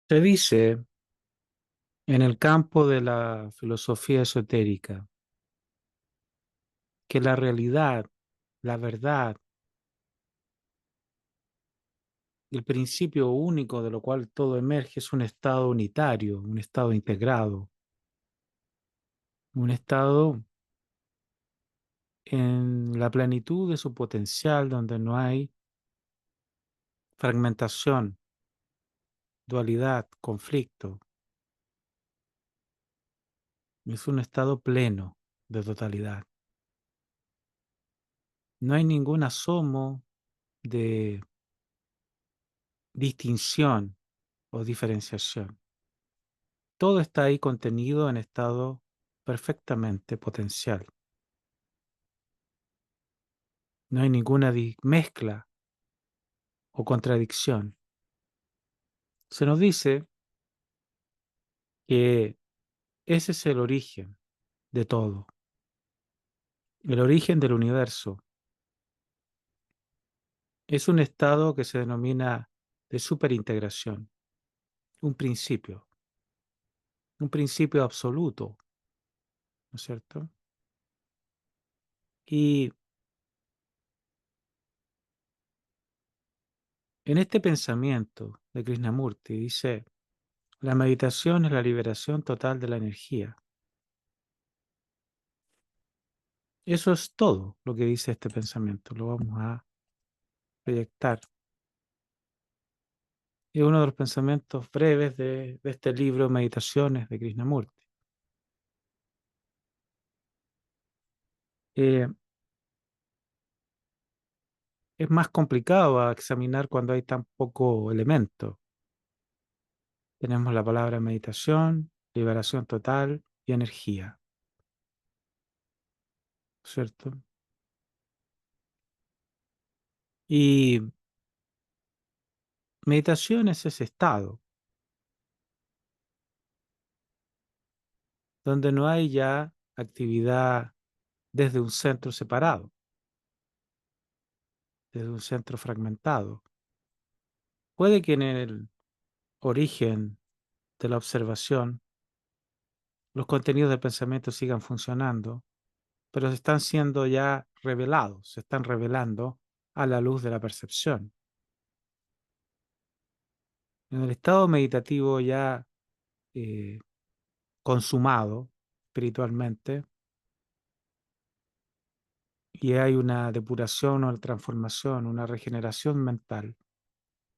Se dice en el campo de la filosofía esotérica que la realidad, la verdad, el principio único de lo cual todo emerge es un estado unitario, un estado integrado, un estado en la plenitud de su potencial donde no hay fragmentación, dualidad, conflicto. Es un estado pleno de totalidad. No hay ningún asomo de distinción o diferenciación. Todo está ahí contenido en estado perfectamente potencial. No hay ninguna mezcla o contradicción. Se nos dice que ese es el origen de todo, el origen del universo. Es un estado que se denomina de superintegración, un principio absoluto, ¿no es cierto? Y en este pensamiento de Krishnamurti dice, la meditación es la liberación total de la energía. Eso es todo lo que dice este pensamiento. Lo vamos a proyectar. Es uno de los pensamientos breves de este libro, Meditaciones de Krishnamurti. Eh, es más complicado a examinar cuando hay tan poco elemento. Tenemos la palabra meditación, liberación total y energía, ¿cierto? Y meditación es ese estado donde no hay ya actividad desde un centro separado, desde un centro fragmentado. Puede que en el origen de la observación los contenidos del pensamiento sigan funcionando, pero se están siendo ya revelados, se están revelando a la luz de la percepción. En el estado meditativo ya eh, consumado espiritualmente, y hay una depuración o transformación, una regeneración mental,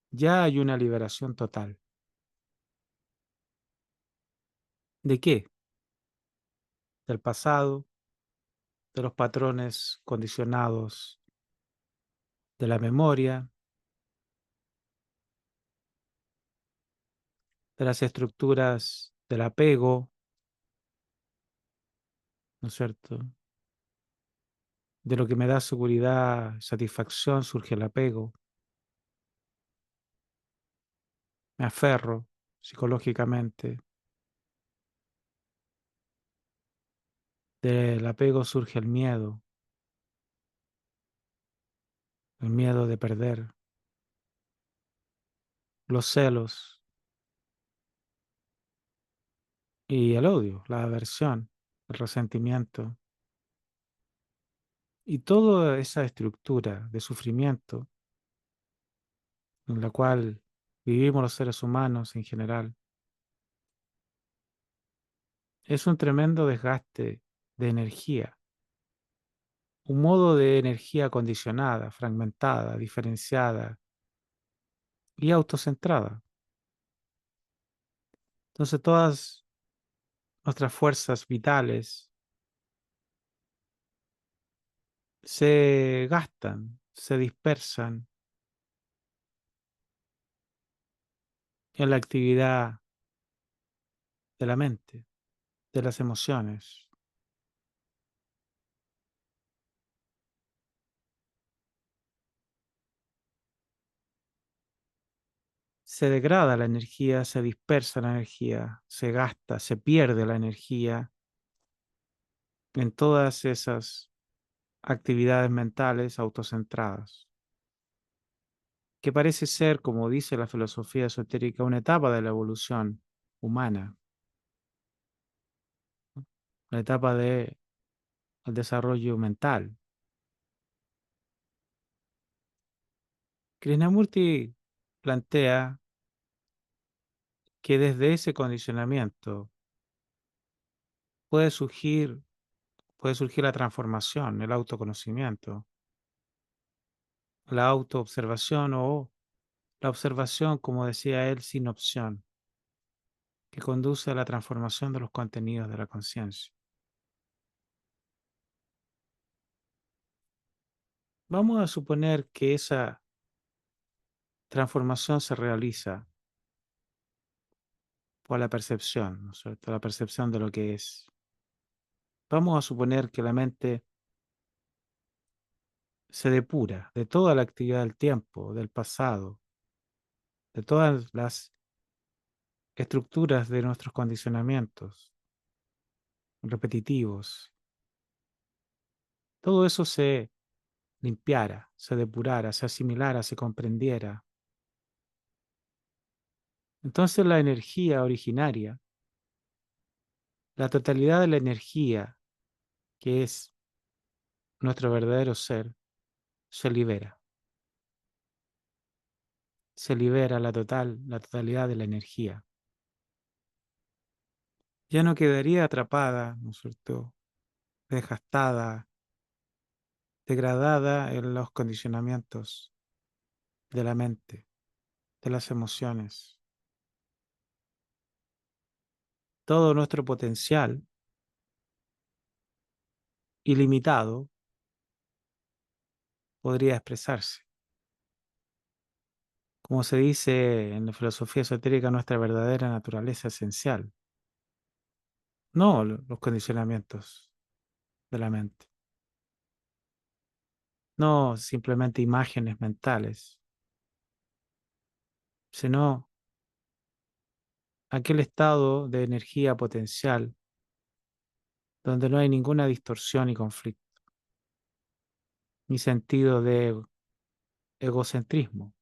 ya hay una liberación total. ¿De qué? Del pasado, de los patrones condicionados de la memoria, de las estructuras del apego, ¿no es cierto? De lo que me da seguridad, satisfacción, surge el apego. Me aferro psicológicamente. Del apego surge el miedo de perder, los celos y el odio, la aversión, el resentimiento. Y toda esa estructura de sufrimiento en la cual vivimos los seres humanos en general, es un tremendo desgaste de energía, un modo de energía condicionada, fragmentada, diferenciada y autocentrada. Entonces todas nuestras fuerzas vitales se gastan, se dispersan en la actividad de la mente, de las emociones. Se degrada la energía, se dispersa la energía, se gasta, se pierde la energía en todas esas actividades mentales autocentradas. que parece ser, como dice la filosofía esotérica, una etapa de la evolución humana, una etapa del desarrollo mental. Krishnamurti plantea que desde ese condicionamiento puede surgir, puede surgir la transformación, el autoconocimiento, la autoobservación o la observación, como decía él, sin opción, que conduce a la transformación de los contenidos de la conciencia. Vamos a suponer que esa transformación se realiza por la percepción, ¿no es cierto? La percepción de lo que es. Vamos a suponer que la mente se depura de toda la actividad del tiempo, del pasado, de todas las estructuras de nuestros condicionamientos repetitivos. Todo eso se limpiara, se depurara, se asimilara, se comprendiera. Entonces la energía originaria, la totalidad de la energía que es nuestro verdadero ser, se libera. Se libera la totalidad de la energía. Ya no quedaría atrapada, ¿no es cierto?, desgastada, degradada en los condicionamientos de la mente, de las emociones. Todo nuestro potencial ilimitado podría expresarse. Como se dice en la filosofía esotérica, nuestra verdadera naturaleza esencial, no los condicionamientos de la mente, no simplemente imágenes mentales, sino aquel estado de energía potencial donde no hay ninguna distorsión y conflicto, ni sentido de egocentrismo.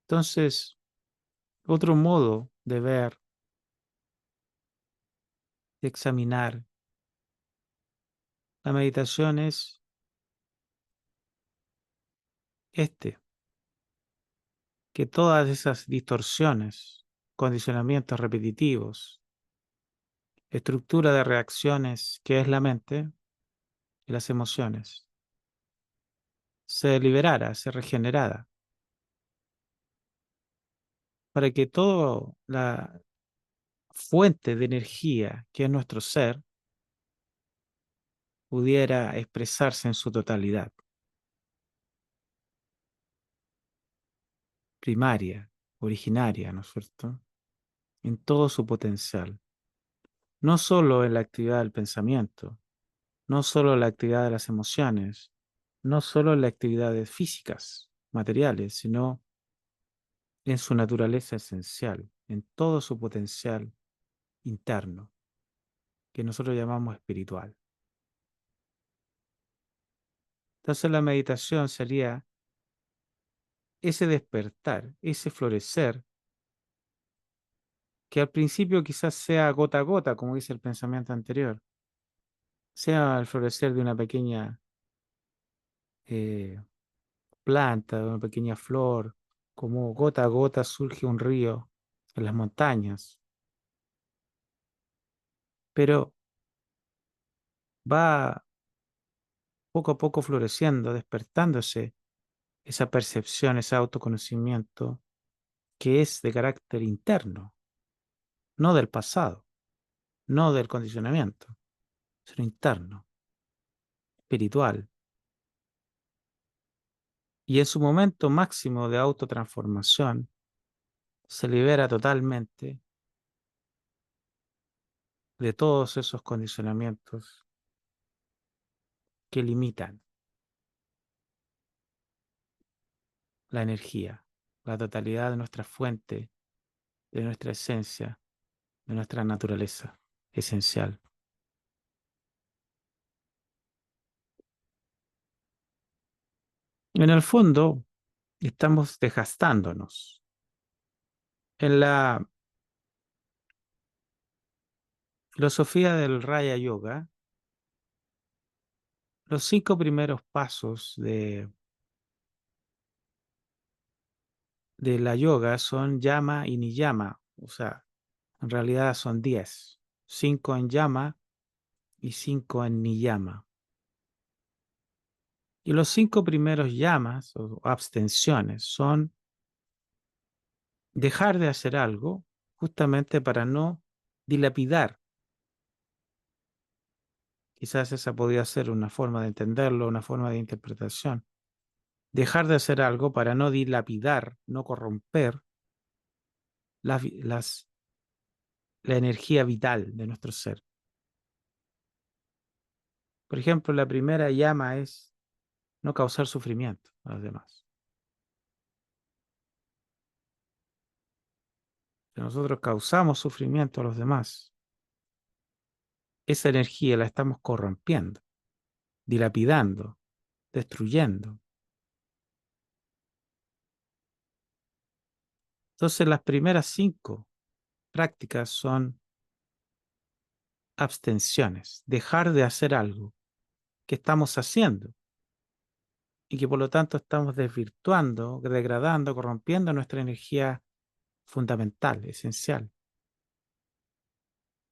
Entonces, otro modo de ver, de examinar la meditación es este, que todas esas distorsiones, condicionamientos repetitivos, estructura de reacciones que es la mente y las emociones, se liberara, se regenerara, para que toda la fuente de energía que es nuestro ser pudiera expresarse en su totalidad, primaria, originaria, ¿no es cierto?, en todo su potencial, no solo en la actividad del pensamiento, no solo en la actividad de las emociones, no solo en las actividades físicas, materiales, sino en su naturaleza esencial, en todo su potencial interno, que nosotros llamamos espiritual. Entonces la meditación sería ese despertar, ese florecer, que al principio quizás sea gota a gota, como dice el pensamiento anterior, sea el florecer de una pequeña eh, planta, de una pequeña flor, como gota a gota surge un río en las montañas, pero va poco a poco floreciendo, despertándose esa percepción, ese autoconocimiento que es de carácter interno, no del pasado, no del condicionamiento, sino interno, espiritual. Y en su momento máximo de autotransformación, se libera totalmente de todos esos condicionamientos que limitan la energía, la totalidad de nuestra fuente, de nuestra esencia, de nuestra naturaleza. esencial. En el fondo, estamos desgastándonos. En la filosofía del Raya Yoga, los 5 primeros pasos de la yoga son yama y niyama, o sea, en realidad son 10, 5 en yama y 5 en niyama. Y los 5 primeros yamas o abstenciones son dejar de hacer algo justamente para no dilapidar. Quizás esa podría ser una forma de entenderlo, una forma de interpretación. Dejar de hacer algo para no dilapidar, no corromper las, la energía vital de nuestro ser. Por ejemplo, la primera llama es no causar sufrimiento a los demás. Si nosotros causamos sufrimiento a los demás, esa energía la estamos corrompiendo, dilapidando, destruyendo. Entonces, las primeras 5 prácticas son abstenciones, dejar de hacer algo que estamos haciendo y que por lo tanto estamos desvirtuando, degradando, corrompiendo nuestra energía fundamental, esencial.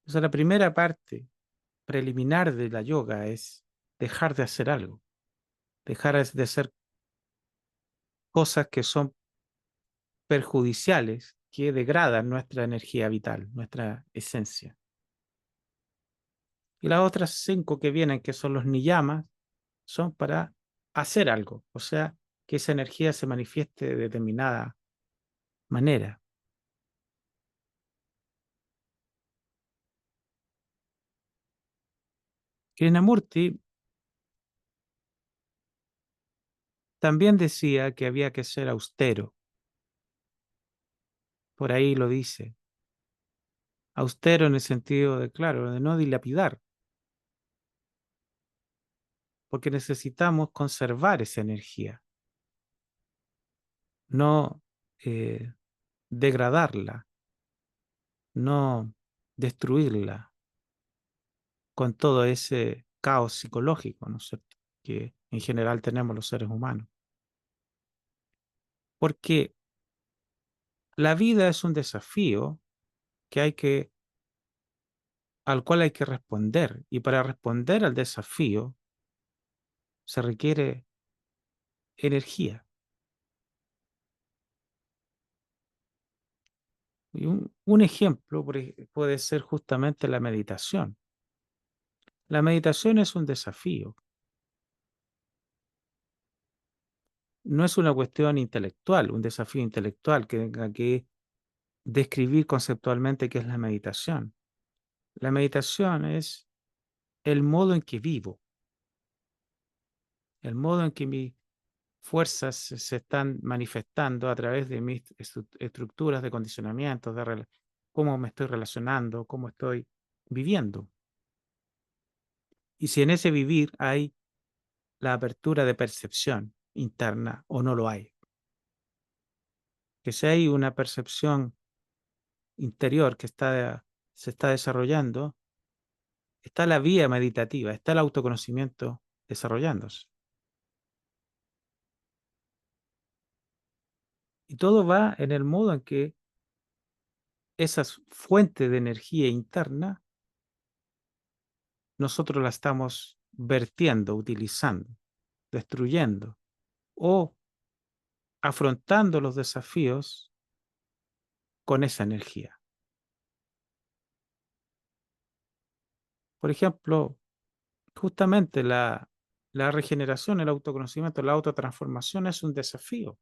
Entonces, la primera parte preliminar de la yoga es dejar de hacer algo, dejar de hacer cosas que son perjudiciales, que degradan nuestra energía vital, nuestra esencia. Y las otras 5 que vienen, que son los niyamas, son para hacer algo, o sea, que esa energía se manifieste de determinada manera. Krishnamurti también decía que había que ser austero, por ahí lo dice, austero en el sentido de, claro, de no dilapidar, porque necesitamos conservar esa energía, no degradarla, no destruirla con todo ese caos psicológico, ¿no es cierto?, que en general tenemos los seres humanos. Porque la vida es un desafío que al cual hay que responder, y para responder al desafío se requiere energía. Y un ejemplo puede ser justamente la meditación. La meditación es un desafío, no es una cuestión intelectual, un desafío intelectual que tenga que describir conceptualmente qué es la meditación. La meditación es el modo en que vivo, el modo en que mis fuerzas se están manifestando a través de mis estructuras de condicionamiento, cómo me estoy relacionando, cómo estoy viviendo. Y si en ese vivir hay la apertura de percepción interna o no lo hay. Que si hay una percepción interior que se está desarrollando, está la vía meditativa, está el autoconocimiento desarrollándose. Y todo va en el modo en que esas fuentes de energía interna nosotros la estamos vertiendo, utilizando, destruyendo o afrontando los desafíos con esa energía. Por ejemplo, justamente la regeneración, el autoconocimiento, la autotransformación es un desafío,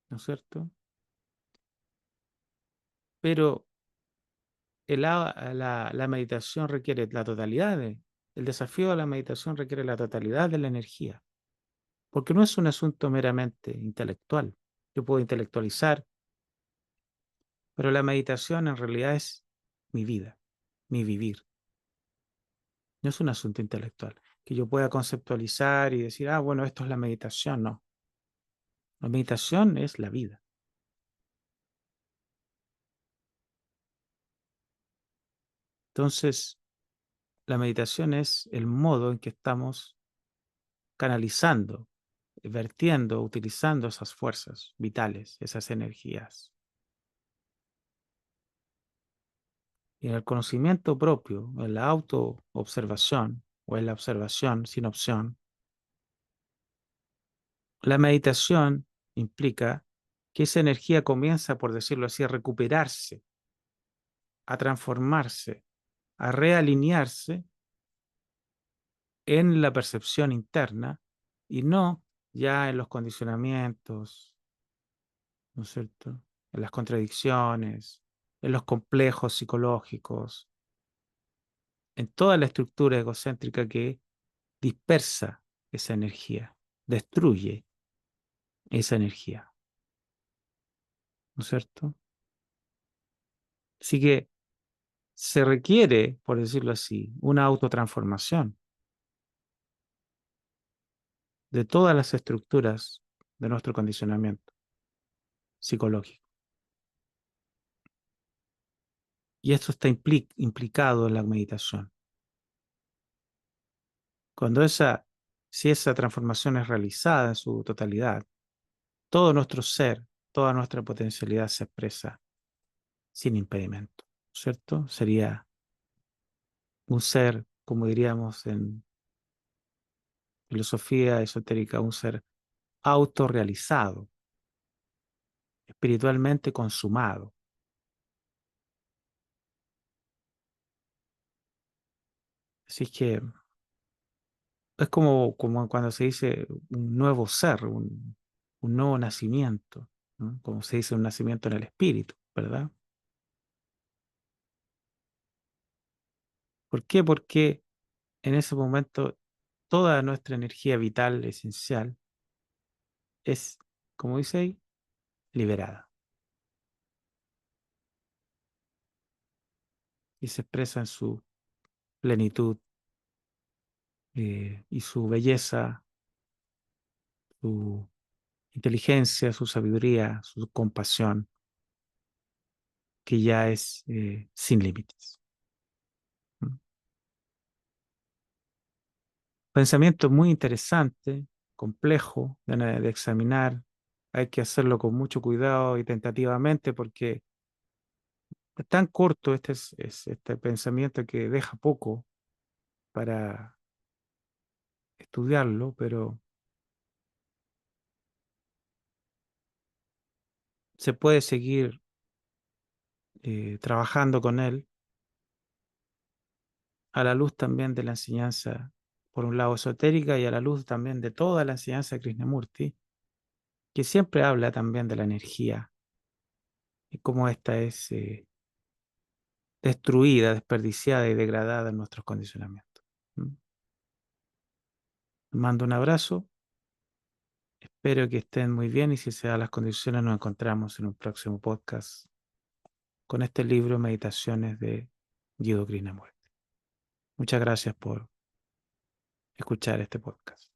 ¿no es cierto? Pero la meditación requiere la totalidad el desafío de la meditación requiere la totalidad de la energía, porque no es un asunto meramente intelectual. Yo puedo intelectualizar Pero la meditación en realidad es mi vida, mi vivir. No es un asunto intelectual, que yo pueda conceptualizar y decir, ah, bueno, esto es la meditación. No, la meditación es la vida. Entonces, la meditación es el modo en que estamos canalizando, vertiendo, utilizando esas fuerzas vitales, esas energías. Y en el conocimiento propio, en la autoobservación o en la observación sin opción, la meditación implica que esa energía comienza, por decirlo así, a recuperarse, a transformarse, a realinearse en la percepción interna y no ya en los condicionamientos, ¿no es cierto? En las contradicciones, en los complejos psicológicos, en toda la estructura egocéntrica que dispersa esa energía, destruye esa energía, ¿no es cierto? Así que se requiere, por decirlo así, una autotransformación de todas las estructuras de nuestro condicionamiento psicológico. Y esto está implicado en la meditación. Cuando si esa transformación es realizada en su totalidad, todo nuestro ser, toda nuestra potencialidad se expresa sin impedimento, ¿cierto? Sería un ser, como diríamos en filosofía esotérica, un ser autorrealizado, espiritualmente consumado. Así que es como cuando se dice un nuevo ser, un nuevo nacimiento, ¿no? Como se dice un nacimiento en el espíritu, ¿verdad? ¿Por qué? Porque en ese momento toda nuestra energía vital esencial es, como dice ahí, liberada y se expresa en su plenitud y su belleza, su inteligencia, su sabiduría, su compasión, que ya es sin límites. ¿No? Pensamiento muy interesante, complejo de examinar. Hay que hacerlo con mucho cuidado y tentativamente porque es tan corto este pensamiento que deja poco para estudiarlo, pero se puede seguir trabajando con él a la luz también de la enseñanza, por un lado esotérica y a la luz también de toda la enseñanza de Krishnamurti, que siempre habla también de la energía y cómo ésta es destruida, desperdiciada y degradada en nuestros condicionamientos. ¿Mm? Les mando un abrazo, espero que estén muy bien y si se dan las condiciones nos encontramos en un próximo podcast con este libro Meditaciones de Guido Krishnamurti. Muchas gracias por escuchar este podcast.